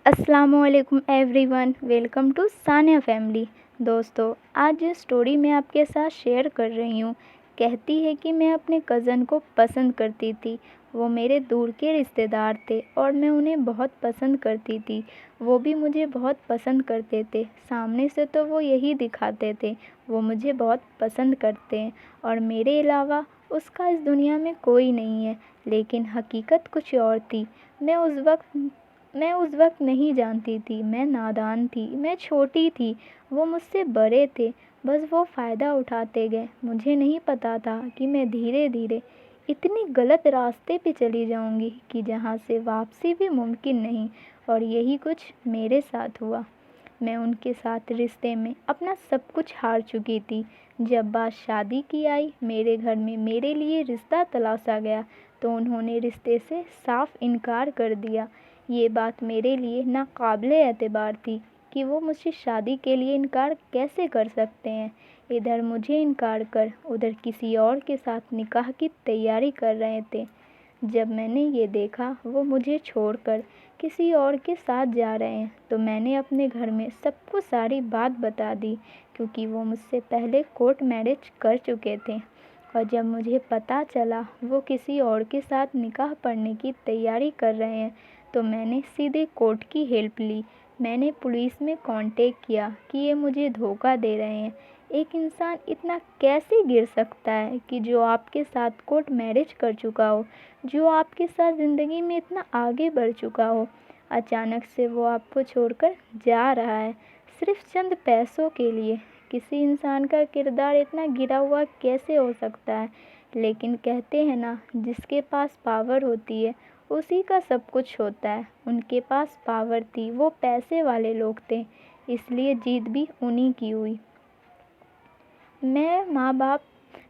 السلام علیکم every one, welcome to Sania family. دوستو، آج جو اسٹوری میں آپ کے ساتھ شیئر کر رہی ہوں کہتی ہے کہ میں اپنے کزن کو پسند کرتی تھی۔ وہ میرے دور کے رشتہ دار تھے اور میں انہیں بہت پسند کرتی تھی۔ وہ بھی مجھے بہت پسند کرتے تھے۔ سامنے سے تو وہ یہی دکھاتے تھے وہ مجھے بہت پسند کرتے ہیں اور میرے علاوہ اس کا اس دنیا میں کوئی نہیں ہے، لیکن حقیقت کچھ اور تھی۔ میں اس وقت نہیں جانتی تھی، میں نادان تھی، میں چھوٹی تھی، وہ مجھ سے بڑے تھے، بس وہ فائدہ اٹھاتے گئے۔ مجھے نہیں پتا تھا کہ میں دھیرے دھیرے اتنی غلط راستے پہ چلی جاؤں گی کہ جہاں سے واپسی بھی ممکن نہیں، اور یہی کچھ میرے ساتھ ہوا۔ میں ان کے ساتھ رشتے میں اپنا سب کچھ ہار چکی تھی۔ جب بات شادی کی آئی، میرے گھر میں میرے لیے رشتہ تلاشا گیا تو انہوں نے رشتے سے صاف انکار کر دیا۔ یہ بات میرے لیے ناقابل اعتبار تھی کہ وہ مجھ سے شادی کے لیے انکار کیسے کر سکتے ہیں۔ ادھر مجھے انکار کر ادھر کسی اور کے ساتھ نکاح کی تیاری کر رہے تھے۔ جب میں نے یہ دیکھا وہ مجھے چھوڑ کر کسی اور کے ساتھ جا رہے ہیں تو میں نے اپنے گھر میں سب کو ساری بات بتا دی، کیونکہ وہ مجھ سے پہلے کورٹ میرج کر چکے تھے۔ اور جب مجھے پتہ چلا وہ کسی اور کے ساتھ نکاح پڑھنے کی تیاری کر رہے ہیں تو میں نے سیدھے کورٹ کی ہیلپ لی۔ میں نے پولیس میں کانٹیکٹ کیا کہ یہ مجھے دھوکہ دے رہے ہیں۔ ایک انسان اتنا کیسے گر سکتا ہے کہ جو آپ کے ساتھ کورٹ میرج کر چکا ہو، جو آپ کے ساتھ زندگی میں اتنا آگے بڑھ چکا ہو، اچانک سے وہ آپ کو چھوڑ کر جا رہا ہے صرف چند پیسوں کے لیے۔ کسی انسان کا کردار اتنا گرا ہوا کیسے ہو سکتا ہے؟ لیکن کہتے ہیں نا، جس کے پاس پاور ہوتی ہے اسی کا سب کچھ ہوتا ہے۔ ان کے پاس پاور تھی، وہ پیسے والے لوگ تھے، اس لیے جیت بھی انہی کی ہوئی۔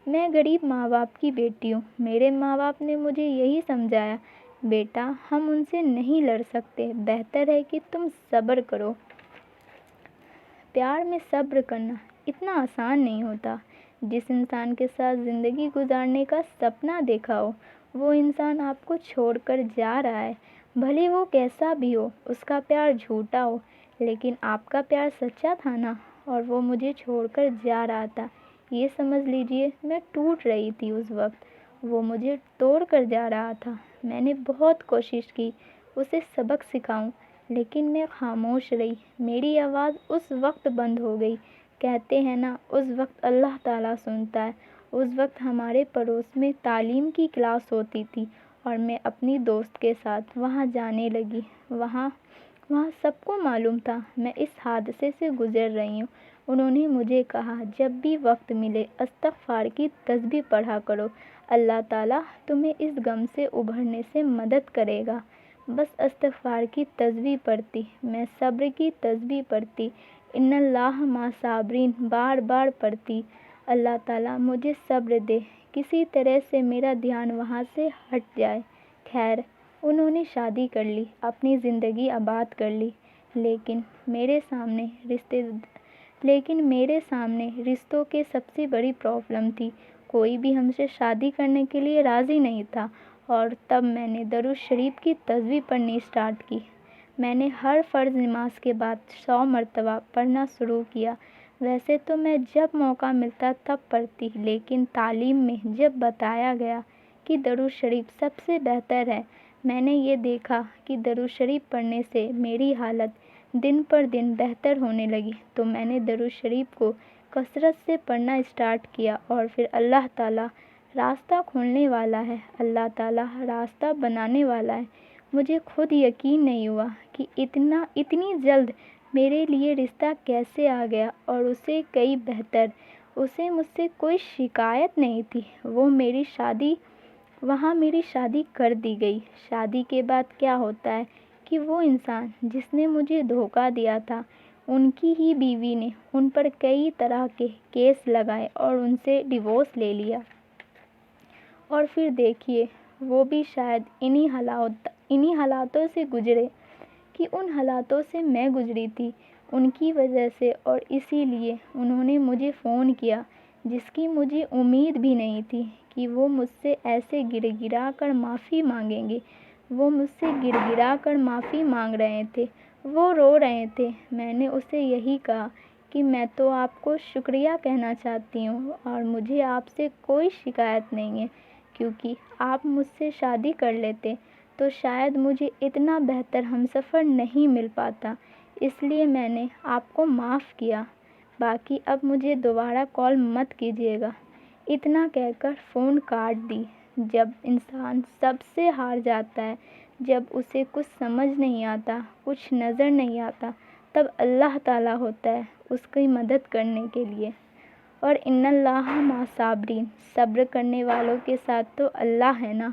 میں غریب ماں باپ کی بیٹی ہوں۔ میرے ماں باپ نے مجھے یہی سمجھایا، بیٹا ہم ان سے نہیں لڑ سکتے، بہتر ہے کہ تم صبر کرو۔ پیار میں صبر کرنا اتنا آسان نہیں ہوتا۔ جس انسان کے ساتھ زندگی گزارنے کا سپنا دیکھا ہو، وہ انسان آپ کو چھوڑ کر جا رہا ہے، بھلے وہ کیسا بھی ہو، اس کا پیار جھوٹا ہو، لیکن آپ کا پیار سچا تھا نا۔ اور وہ مجھے چھوڑ کر جا رہا تھا، یہ سمجھ لیجئے میں ٹوٹ رہی تھی اس وقت۔ وہ مجھے توڑ کر جا رہا تھا۔ میں نے بہت کوشش کی اسے سبق سکھاؤں، لیکن میں خاموش رہی۔ میری آواز اس وقت بند ہو گئی۔ کہتے ہیں نا، اس وقت اللہ تعالیٰ سنتا ہے۔ اس وقت ہمارے پڑوس میں تعلیم کی کلاس ہوتی تھی اور میں اپنی دوست کے ساتھ وہاں جانے لگی۔ وہاں سب کو معلوم تھا میں اس حادثے سے گزر رہی ہوں۔ انہوں نے مجھے کہا، جب بھی وقت ملے استغفار کی تسبیح پڑھا کرو، اللہ تعالیٰ تمہیں اس غم سے ابھرنے سے مدد کرے گا۔ بس استغفار کی تسبیح پڑھتی، میں صبر کی تسبیح پڑھتی، ان اللہ مع الصابرین بار بار پڑھتی۔ اللہ تعالیٰ مجھے صبر دے، کسی طرح سے میرا دھیان وہاں سے ہٹ جائے۔ خیر، انہوں نے شادی کر لی، اپنی زندگی آباد کر لی، لیکن میرے سامنے رشتوں کی سب سے بڑی پرابلم تھی۔ کوئی بھی ہم سے شادی کرنے کے لیے راضی نہیں تھا، اور تب میں نے درود شریف کی تسبیح پڑھنی اسٹارٹ کی۔ میں نے ہر فرض نماز کے بعد 100 مرتبہ پڑھنا شروع کیا۔ ویسے تو میں جب موقع ملتا تب پڑھتی، لیکن تعلیم میں جب بتایا گیا کہ درود شریف سب سے بہتر ہے، میں نے یہ دیکھا کہ درود شریف پڑھنے سے میری حالت دن پر دن بہتر ہونے لگی، تو میں نے درود شریف کو کثرت سے پڑھنا اسٹارٹ کیا۔ اور پھر اللہ تعالیٰ راستہ کھولنے والا ہے، اللہ تعالیٰ راستہ بنانے والا ہے۔ مجھے خود یقین نہیں ہوا کہ اتنی جلد میرے لیے رشتہ کیسے آ گیا، اور اسے کئی بہتر۔ اسے مجھ سے کوئی شکایت نہیں تھی۔ وہاں میری شادی کر دی گئی۔ شادی کے بعد کیا ہوتا ہے کہ وہ انسان جس نے مجھے دھوکہ دیا تھا، ان کی ہی بیوی نے ان پر کئی طرح کے کیس لگائے اور ان سے ڈیورس لے لیا۔ اور پھر دیکھیے، وہ بھی شاید انہی حالاتوں سے گزرے کہ ان حالاتوں سے میں گزری تھی، ان کی وجہ سے۔ اور اسی لیے انہوں نے مجھے فون کیا، جس کی مجھے امید بھی نہیں تھی کہ وہ مجھ سے ایسے گر گرا کر معافی مانگیں گے۔ وہ مجھ سے گر گرا کر معافی مانگ رہے تھے، وہ رو رہے تھے۔ میں نے اسے یہی کہا کہ میں تو آپ کو شکریہ کہنا چاہتی ہوں اور مجھے آپ سے کوئی شکایت نہیں ہے، کیونکہ آپ مجھ سے شادی کر لیتے تو شاید مجھے اتنا بہتر ہمسفر نہیں مل پاتا، اس لیے میں نے آپ کو معاف کیا، باقی اب مجھے دوبارہ کال مت کیجیے گا۔ اتنا کہہ کر فون کاٹ دی۔ جب انسان سب سے ہار جاتا ہے، جب اسے کچھ سمجھ نہیں آتا، کچھ نظر نہیں آتا، تب اللہ تعالیٰ ہوتا ہے اس کی مدد کرنے کے لیے۔ اور ان اللہ مع الصابرین، صبر کرنے والوں کے ساتھ تو اللہ ہے نا۔